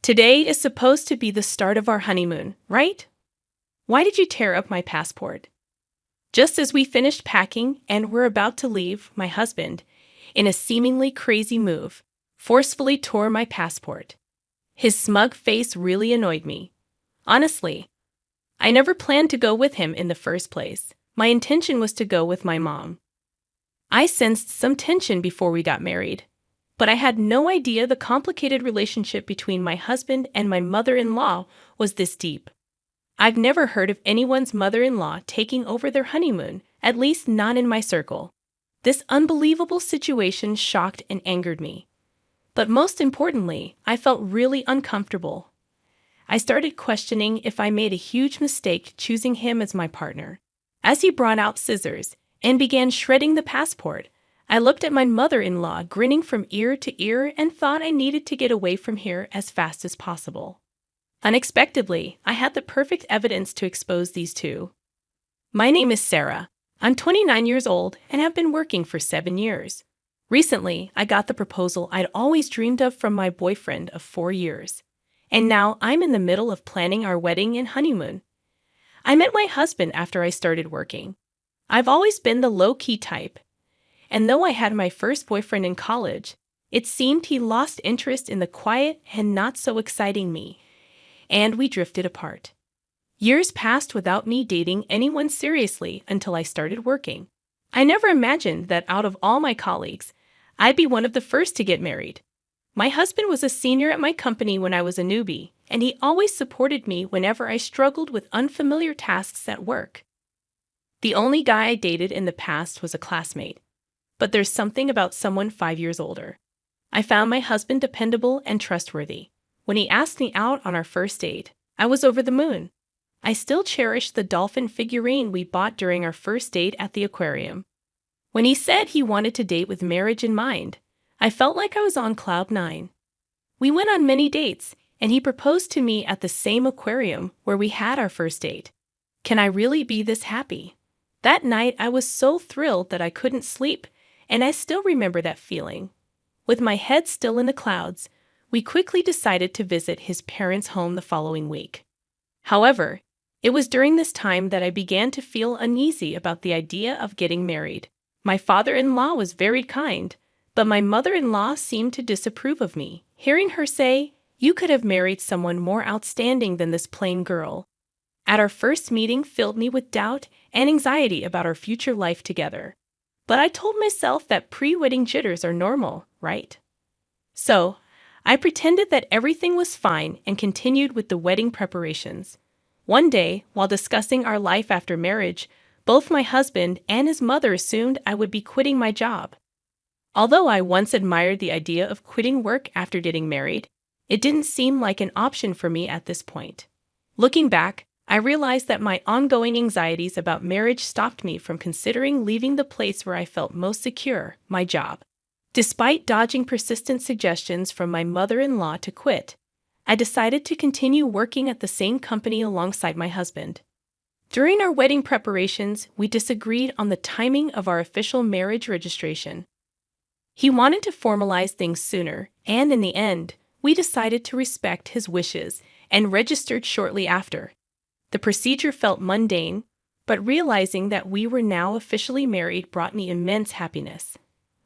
Today is supposed to be the start of our honeymoon, right? Why did you tear up my passport? Just as we finished packing and were about to leave, my husband, in a seemingly crazy move, forcefully tore my passport. His smug face really annoyed me. Honestly, I never planned to go with him in the first place. My intention was to go with my mom. I sensed some tension before we got married, but I had no idea the complicated relationship between my husband and my mother-in-law was this deep. I've never heard of anyone's mother-in-law taking over their honeymoon, at least not in my circle. This unbelievable situation shocked and angered me. But most importantly, I felt really uncomfortable. I started questioning if I made a huge mistake choosing him as my partner. As he brought out scissors and began shredding the passport, I looked at my mother-in-law grinning from ear to ear and thought I needed to get away from here as fast as possible. Unexpectedly, I had the perfect evidence to expose these two. My name is Sarah. I'm 29 years old and have been working for 7 years. Recently, I got the proposal I'd always dreamed of from my boyfriend of 4 years. And now I'm in the middle of planning our wedding and honeymoon. I met my husband after I started working. I've always been the low-key type. And though I had my first boyfriend in college, it seemed he lost interest in the quiet and not-so-exciting me, and we drifted apart. Years passed without me dating anyone seriously until I started working. I never imagined that out of all my colleagues, I'd be one of the first to get married. My husband was a senior at my company when I was a newbie, and he always supported me whenever I struggled with unfamiliar tasks at work. The only guy I dated in the past was a classmate, but there's something about someone 5 years older. I found my husband dependable and trustworthy. When he asked me out on our first date, I was over the moon. I still cherish the dolphin figurine we bought during our first date at the aquarium. When he said he wanted to date with marriage in mind, I felt like I was on cloud 9. We went on many dates, and he proposed to me at the same aquarium where we had our first date. Can I really be this happy? That night, I was so thrilled that I couldn't sleep, and I still remember that feeling. With my head still in the clouds, we quickly decided to visit his parents' home the following week. However, it was during this time that I began to feel uneasy about the idea of getting married. My father-in-law was very kind, but my mother-in-law seemed to disapprove of me. Hearing her say, "You could have married someone more outstanding than this plain girl," at our first meeting filled me with doubt and anxiety about our future life together. But I told myself that pre-wedding jitters are normal, right? So, I pretended that everything was fine and continued with the wedding preparations. One day, while discussing our life after marriage, both my husband and his mother assumed I would be quitting my job. Although I once admired the idea of quitting work after getting married, it didn't seem like an option for me at this point. Looking back, I realized that my ongoing anxieties about marriage stopped me from considering leaving the place where I felt most secure, my job. Despite dodging persistent suggestions from my mother-in-law to quit, I decided to continue working at the same company alongside my husband. During our wedding preparations, we disagreed on the timing of our official marriage registration. He wanted to formalize things sooner, and in the end, we decided to respect his wishes and registered shortly after. The procedure felt mundane, but realizing that we were now officially married brought me immense happiness.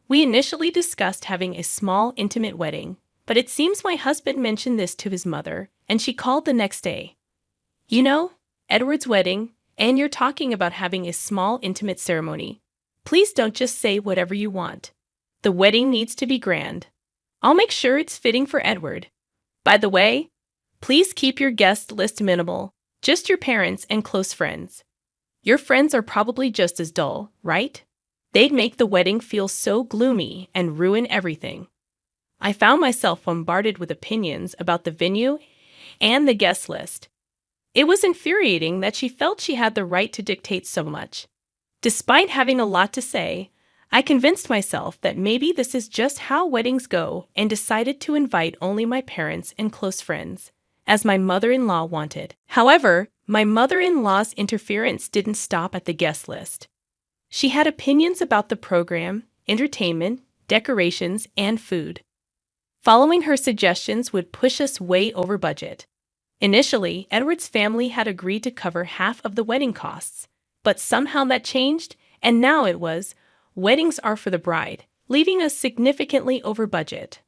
We initially discussed having a small, intimate wedding, but it seems my husband mentioned this to his mother, and she called the next day. "You know, Edward's wedding, and you're talking about having a small, intimate ceremony. Please don't just say whatever you want. The wedding needs to be grand. I'll make sure it's fitting for Edward. By the way, please keep your guest list minimal, just your parents and close friends. Your friends are probably just as dull, right? They'd make the wedding feel so gloomy and ruin everything." I found myself bombarded with opinions about the venue and the guest list. It was infuriating that she felt she had the right to dictate so much. Despite having a lot to say, I convinced myself that maybe this is just how weddings go and decided to invite only my parents and close friends, as my mother-in-law wanted. However, my mother-in-law's interference didn't stop at the guest list. She had opinions about the program, entertainment, decorations, and food. Following her suggestions would push us way over budget. Initially, Edward's family had agreed to cover half of the wedding costs, but somehow that changed, and now it was, weddings are for the bride, leaving us significantly over budget.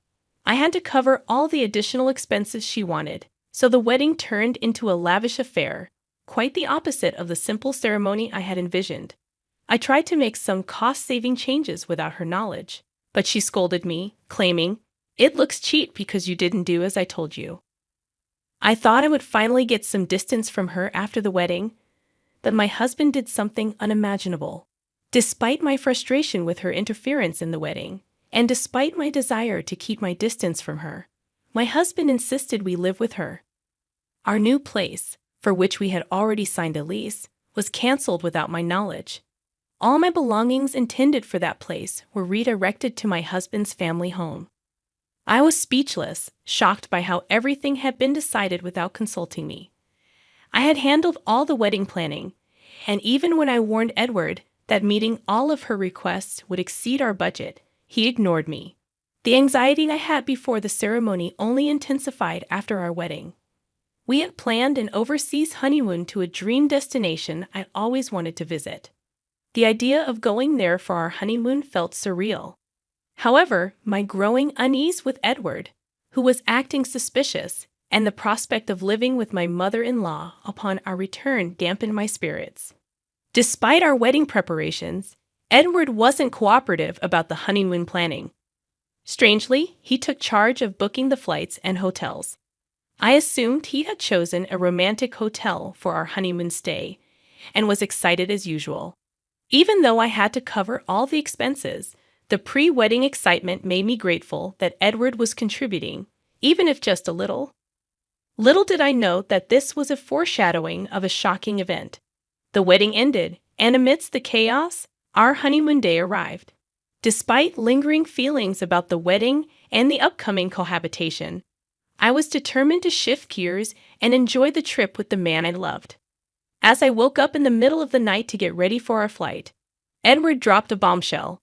I had to cover all the additional expenses she wanted, so the wedding turned into a lavish affair, quite the opposite of the simple ceremony I had envisioned. I tried to make some cost-saving changes without her knowledge, but she scolded me, claiming, "It looks cheap because you didn't do as I told you." I thought I would finally get some distance from her after the wedding, but my husband did something unimaginable. Despite my frustration with her interference in the wedding, and despite my desire to keep my distance from her, my husband insisted we live with her. Our new place, for which we had already signed a lease, was canceled without my knowledge. All my belongings intended for that place were redirected to my husband's family home. I was speechless, shocked by how everything had been decided without consulting me. I had handled all the wedding planning, and even when I warned Edward that meeting all of her requests would exceed our budget, he ignored me. The anxiety I had before the ceremony only intensified after our wedding. We had planned an overseas honeymoon to a dream destination I'd always wanted to visit. The idea of going there for our honeymoon felt surreal. However, my growing unease with Edward, who was acting suspicious, and the prospect of living with my mother-in-law upon our return dampened my spirits. Despite our wedding preparations, Edward wasn't cooperative about the honeymoon planning. Strangely, he took charge of booking the flights and hotels. I assumed he had chosen a romantic hotel for our honeymoon stay, and was excited as usual. Even though I had to cover all the expenses, the pre-wedding excitement made me grateful that Edward was contributing, even if just a little. Little did I know that this was a foreshadowing of a shocking event. The wedding ended, and amidst the chaos, our honeymoon day arrived. Despite lingering feelings about the wedding and the upcoming cohabitation, I was determined to shift gears and enjoy the trip with the man I loved. As I woke up in the middle of the night to get ready for our flight, Edward dropped a bombshell.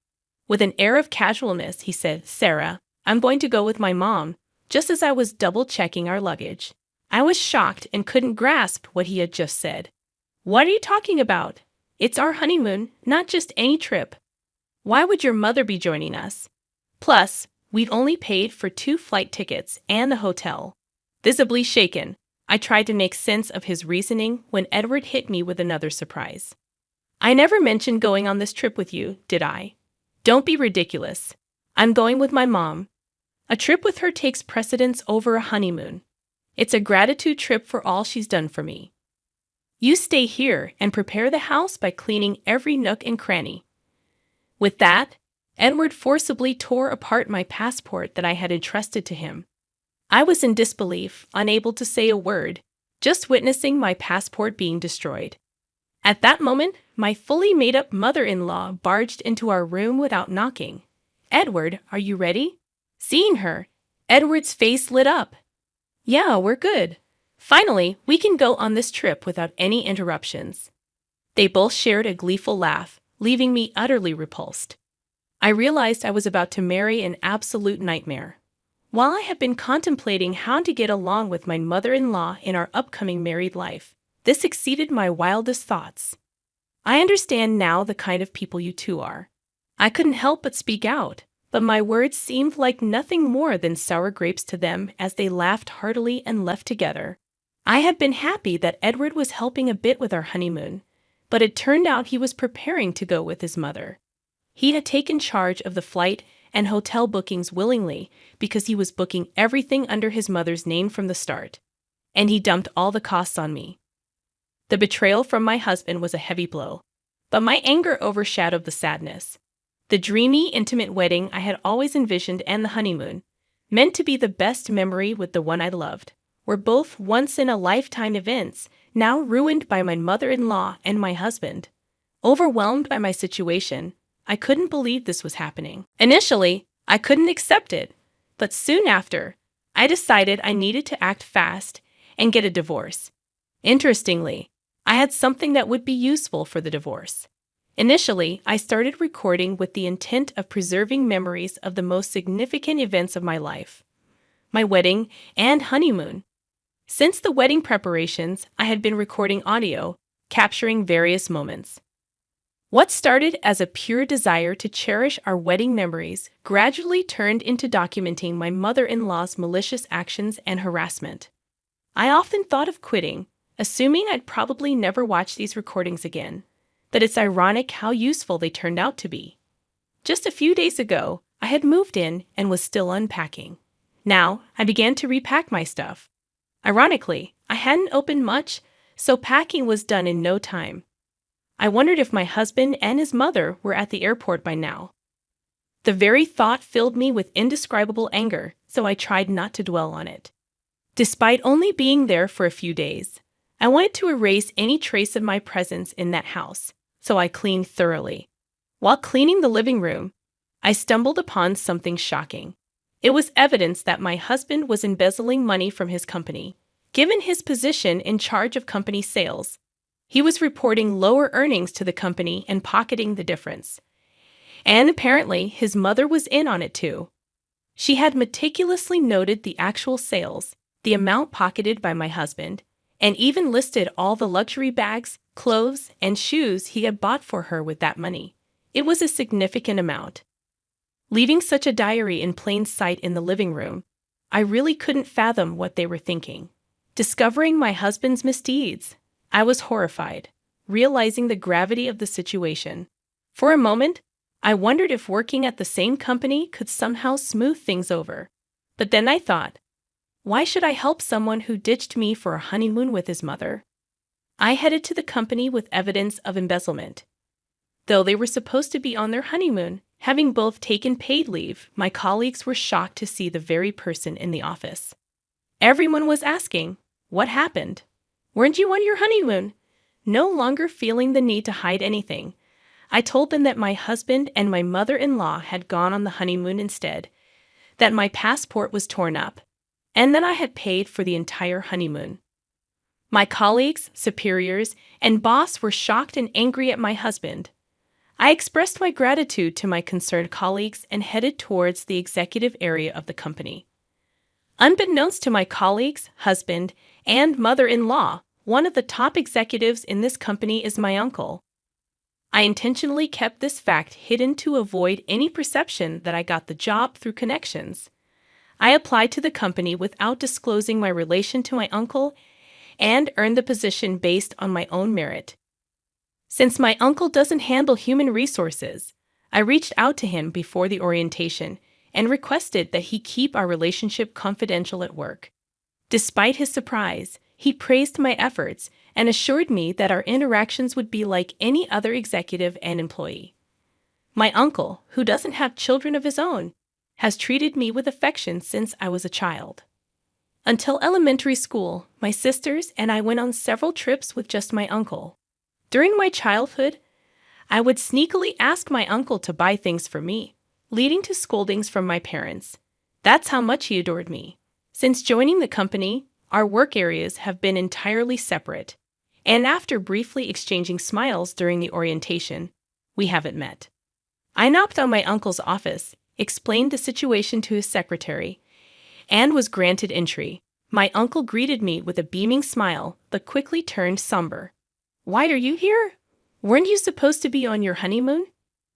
With an air of casualness, he said, "Sarah, I'm going to go with my mom," just as I was double-checking our luggage. I was shocked and couldn't grasp what he had just said. "What are you talking about? It's our honeymoon, not just any trip. Why would your mother be joining us? Plus, we've only paid for 2 flight tickets and a hotel." Visibly shaken, I tried to make sense of his reasoning when Edward hit me with another surprise. "I never mentioned going on this trip with you, did I? Don't be ridiculous. I'm going with my mom. A trip with her takes precedence over a honeymoon. It's a gratitude trip for all she's done for me. You stay here and prepare the house by cleaning every nook and cranny." With that, Edward forcibly tore apart my passport that I had entrusted to him. I was in disbelief, unable to say a word, just witnessing my passport being destroyed. At that moment, my fully made-up mother-in-law barged into our room without knocking. "Edward, are you ready?" Seeing her, Edward's face lit up. "Yeah, we're good. Finally, we can go on this trip without any interruptions." They both shared a gleeful laugh, leaving me utterly repulsed. I realized I was about to marry an absolute nightmare. While I had been contemplating how to get along with my mother-in-law in our upcoming married life, this exceeded my wildest thoughts. "I understand now the kind of people you two are." I couldn't help but speak out, but my words seemed like nothing more than sour grapes to them as they laughed heartily and left together. I had been happy that Edward was helping a bit with our honeymoon, but it turned out he was preparing to go with his mother. He had taken charge of the flight and hotel bookings willingly because he was booking everything under his mother's name from the start, and he dumped all the costs on me. The betrayal from my husband was a heavy blow, but my anger overshadowed the sadness. The dreamy, intimate wedding I had always envisioned and the honeymoon, meant to be the best memory with the one I loved, were both once-in-a-lifetime events, now ruined by my mother-in-law and my husband. Overwhelmed by my situation, I couldn't believe this was happening. Initially, I couldn't accept it, but soon after, I decided I needed to act fast and get a divorce. Interestingly, I had something that would be useful for the divorce. Initially, I started recording with the intent of preserving memories of the most significant events of my life, my wedding, and honeymoon. Since the wedding preparations, I had been recording audio, capturing various moments. What started as a pure desire to cherish our wedding memories gradually turned into documenting my mother-in-law's malicious actions and harassment. I often thought of quitting, assuming I'd probably never watch these recordings again, but it's ironic how useful they turned out to be. Just a few days ago, I had moved in and was still unpacking. Now, I began to repack my stuff. Ironically, I hadn't opened much, so packing was done in no time. I wondered if my husband and his mother were at the airport by now. The very thought filled me with indescribable anger, so I tried not to dwell on it. Despite only being there for a few days, I wanted to erase any trace of my presence in that house, so I cleaned thoroughly. While cleaning the living room, I stumbled upon something shocking. It was evidence that my husband was embezzling money from his company. Given his position in charge of company sales, he was reporting lower earnings to the company and pocketing the difference. And apparently, his mother was in on it too. She had meticulously noted the actual sales, the amount pocketed by my husband, and even listed all the luxury bags, clothes, and shoes he had bought for her with that money. It was a significant amount. Leaving such a diary in plain sight in the living room, I really couldn't fathom what they were thinking. Discovering my husband's misdeeds, I was horrified, realizing the gravity of the situation. For a moment, I wondered if working at the same company could somehow smooth things over. But then I thought, why should I help someone who ditched me for a honeymoon with his mother? I headed to the company with evidence of embezzlement. Though they were supposed to be on their honeymoon, having both taken paid leave, my colleagues were shocked to see the very person in the office. Everyone was asking, what happened? Weren't you on your honeymoon? No longer feeling the need to hide anything, I told them that my husband and my mother-in-law had gone on the honeymoon instead, that my passport was torn up, and that I had paid for the entire honeymoon. My colleagues, superiors, and boss were shocked and angry at my husband. I expressed my gratitude to my concerned colleagues and headed towards the executive area of the company. Unbeknownst to my colleagues, husband, and mother-in-law, one of the top executives in this company is my uncle. I intentionally kept this fact hidden to avoid any perception that I got the job through connections. I applied to the company without disclosing my relation to my uncle and earned the position based on my own merit. Since my uncle doesn't handle human resources, I reached out to him before the orientation and requested that he keep our relationship confidential at work. Despite his surprise, he praised my efforts and assured me that our interactions would be like any other executive and employee. My uncle, who doesn't have children of his own, has treated me with affection since I was a child. Until elementary school, my sisters and I went on several trips with just my uncle. During my childhood, I would sneakily ask my uncle to buy things for me, leading to scoldings from my parents. That's how much he adored me. Since joining the company, our work areas have been entirely separate, and after briefly exchanging smiles during the orientation, we haven't met. I knocked on my uncle's office, explained the situation to his secretary, and was granted entry. My uncle greeted me with a beaming smile, but quickly turned somber. "Why are you here? Weren't you supposed to be on your honeymoon?"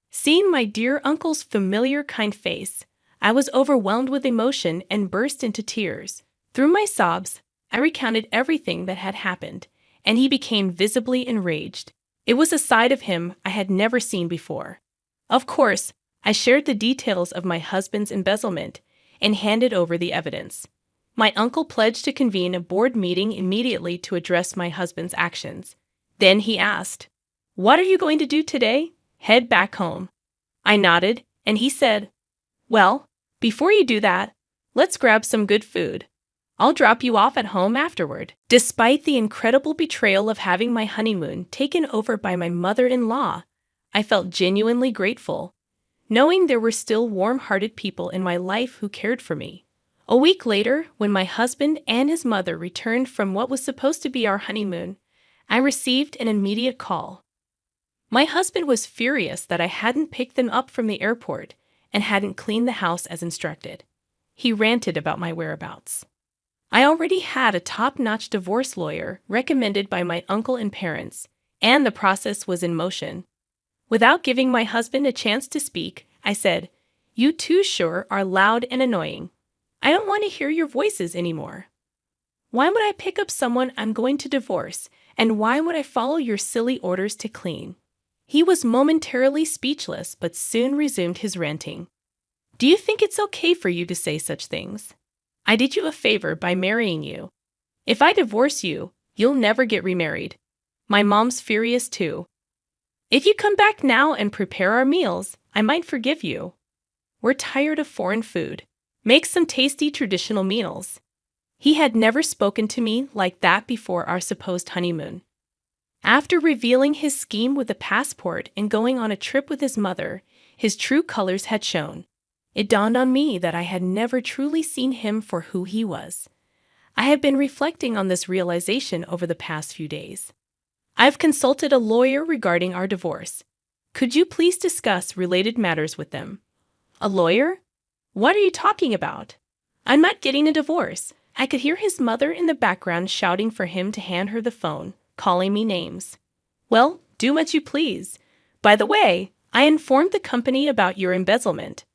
Seeing my dear uncle's familiar kind face, I was overwhelmed with emotion and burst into tears. Through my sobs, I recounted everything that had happened, and he became visibly enraged. It was a side of him I had never seen before. Of course, I shared the details of my husband's embezzlement and handed over the evidence. My uncle pledged to convene a board meeting immediately to address my husband's actions. Then he asked, "What are you going to do today? Head back home." I nodded, and he said, "Well, before you do that, let's grab some good food. I'll drop you off at home afterward." Despite the incredible betrayal of having my honeymoon taken over by my mother-in-law, I felt genuinely grateful, knowing there were still warm-hearted people in my life who cared for me. A week later, when my husband and his mother returned from what was supposed to be our honeymoon, I received an immediate call. My husband was furious that I hadn't picked them up from the airport and hadn't cleaned the house as instructed. He ranted about my whereabouts. I already had a top-notch divorce lawyer recommended by my uncle and parents, and the process was in motion. Without giving my husband a chance to speak, I said, "You two sure are loud and annoying. I don't want to hear your voices anymore. Why would I pick up someone I'm going to divorce, and why would I follow your silly orders to clean?" He was momentarily speechless but soon resumed his ranting. "Do you think it's okay for you to say such things? I did you a favor by marrying you. If I divorce you, you'll never get remarried. My mom's furious too. If you come back now and prepare our meals, I might forgive you. We're tired of foreign food. Make some tasty traditional meals." He had never spoken to me like that before our supposed honeymoon. After revealing his scheme with the passport and going on a trip with his mother, his true colors had shown. It dawned on me that I had never truly seen him for who he was. I have been reflecting on this realization over the past few days. I've consulted a lawyer regarding our divorce. Could you please discuss related matters with them? A lawyer? What are you talking about? I'm not getting a divorce. I could hear his mother in the background shouting for him to hand her the phone, calling me names. Well, do what you please. By the way, I informed the company about your embezzlement.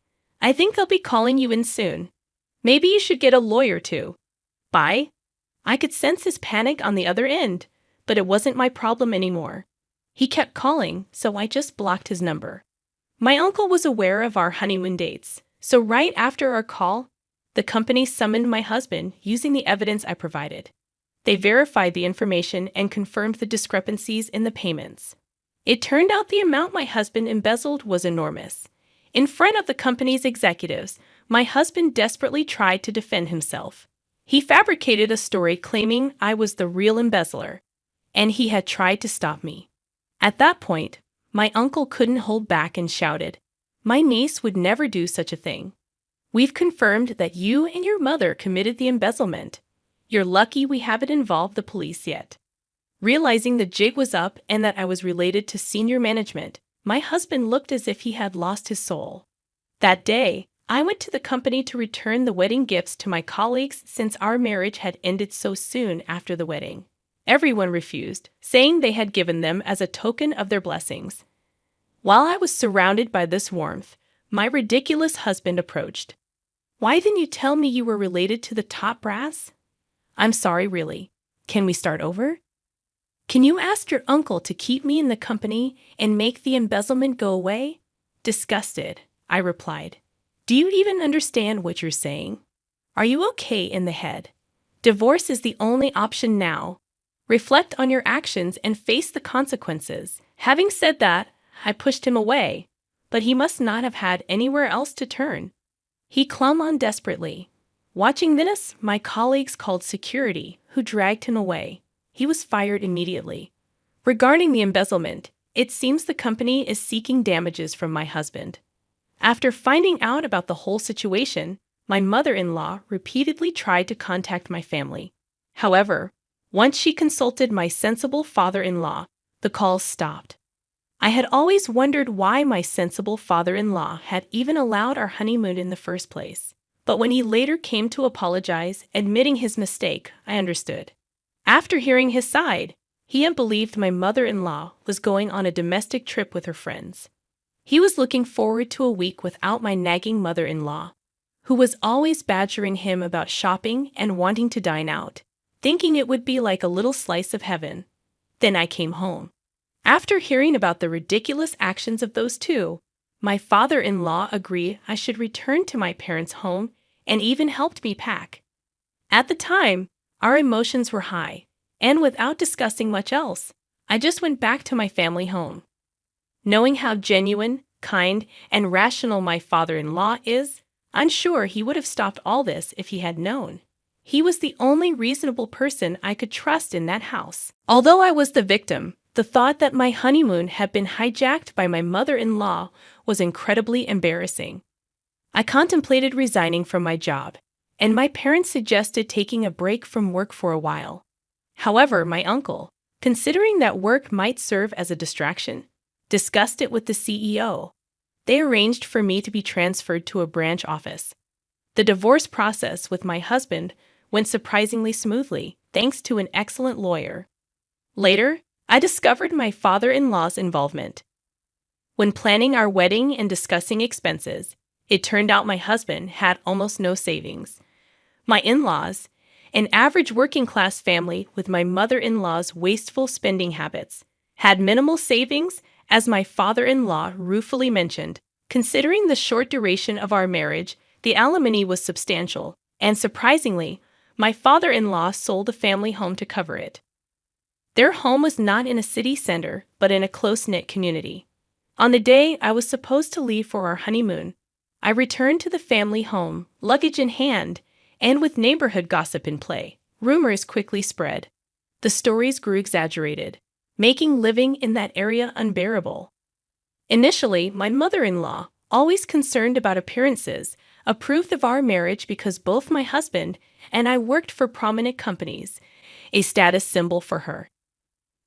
I think they'll be calling you in soon. Maybe you should get a lawyer too. Bye. I could sense his panic on the other end, but it wasn't my problem anymore. He kept calling, so I just blocked his number. My uncle was aware of our honeymoon dates, so right after our call, the company summoned my husband using the evidence I provided. They verified the information and confirmed the discrepancies in the payments. It turned out the amount my husband embezzled was enormous. In front of the company's executives, my husband desperately tried to defend himself. He fabricated a story claiming I was the real embezzler, and he had tried to stop me. At that point, my uncle couldn't hold back and shouted, "My niece would never do such a thing. We've confirmed that you and your mother committed the embezzlement. You're lucky we haven't involved the police yet." Realizing the jig was up and that I was related to senior management, my husband looked as if he had lost his soul. That day, I went to the company to return the wedding gifts to my colleagues since our marriage had ended so soon after the wedding. Everyone refused, saying they had given them as a token of their blessings. While I was surrounded by this warmth, my ridiculous husband approached. "Why didn't you tell me you were related to the top brass?" "I'm sorry, really. Can we start over?" "Can you ask your uncle to keep me in the company and make the embezzlement go away?" Disgusted, I replied. "Do you even understand what you're saying? Are you okay in the head? Divorce is the only option now. Reflect on your actions and face the consequences." Having said that, I pushed him away, but he must not have had anywhere else to turn. He clung on desperately. Watching this, my colleagues called security, who dragged him away. He was fired immediately. Regarding the embezzlement, it seems the company is seeking damages from my husband. After finding out about the whole situation, my mother-in-law repeatedly tried to contact my family. However, once she consulted my sensible father-in-law, the calls stopped. I had always wondered why my sensible father-in-law had even allowed our honeymoon in the first place. But when he later came to apologize, admitting his mistake, I understood. After hearing his side, he had believed my mother-in-law was going on a domestic trip with her friends. He was looking forward to a week without my nagging mother-in-law, who was always badgering him about shopping and wanting to dine out, thinking it would be like a little slice of heaven. Then I came home. After hearing about the ridiculous actions of those two, my father-in-law agreed I should return to my parents' home and even helped me pack. At the time, our emotions were high, and without discussing much else, I just went back to my family home. Knowing how genuine, kind, and rational my father-in-law is, I'm sure he would have stopped all this if he had known. He was the only reasonable person I could trust in that house. Although I was the victim, the thought that my honeymoon had been hijacked by my mother-in-law was incredibly embarrassing. I contemplated resigning from my job, and my parents suggested taking a break from work for a while. However, my uncle, considering that work might serve as a distraction, discussed it with the CEO. They arranged for me to be transferred to a branch office. The divorce process with my husband went surprisingly smoothly, thanks to an excellent lawyer. Later, I discovered my father-in-law's involvement. When planning our wedding and discussing expenses, it turned out my husband had almost no savings. My in-laws, an average working-class family with my mother-in-law's wasteful spending habits, had minimal savings, as my father-in-law ruefully mentioned. Considering the short duration of our marriage, the alimony was substantial, and surprisingly, my father-in-law sold the family home to cover it. Their home was not in a city center, but in a close-knit community. On the day I was supposed to leave for our honeymoon, I returned to the family home, luggage in hand, and with neighborhood gossip in play. Rumors quickly spread. The stories grew exaggerated, making living in that area unbearable. Initially, my mother-in-law, always concerned about appearances, approved of our marriage because both my husband and I worked for prominent companies, a status symbol for her.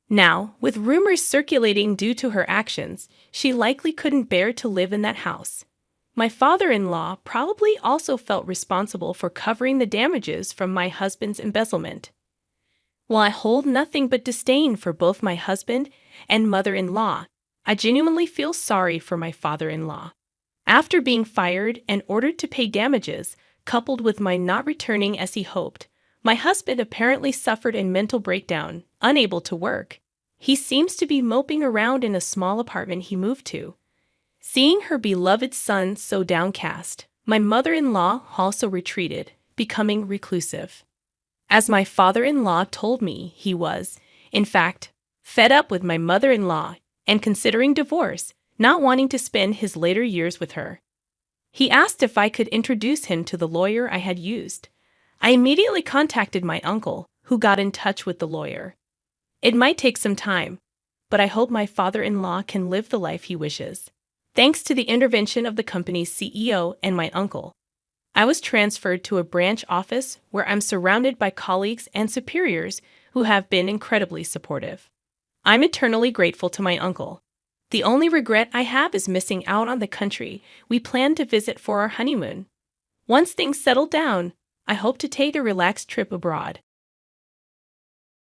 Now, with rumors circulating due to her actions, she likely couldn't bear to live in that house. My father-in-law probably also felt responsible for covering the damages from my husband's embezzlement. While I hold nothing but disdain for both my husband and mother-in-law, I genuinely feel sorry for my father-in-law. After being fired and ordered to pay damages, coupled with my not returning as he hoped, my husband apparently suffered a mental breakdown, unable to work. He seems to be moping around in a small apartment he moved to. Seeing her beloved son so downcast, my mother-in-law also retreated, becoming reclusive. As my father-in-law told me, he was, in fact, fed up with my mother-in-law and considering divorce, not wanting to spend his later years with her. He asked if I could introduce him to the lawyer I had used. I immediately contacted my uncle, who got in touch with the lawyer. It might take some time, but I hope my father-in-law can live the life he wishes. Thanks to the intervention of the company's CEO and my uncle, I was transferred to a branch office where I'm surrounded by colleagues and superiors who have been incredibly supportive. I'm eternally grateful to my uncle. The only regret I have is missing out on the country we planned to visit for our honeymoon. Once things settle down, I hope to take a relaxed trip abroad.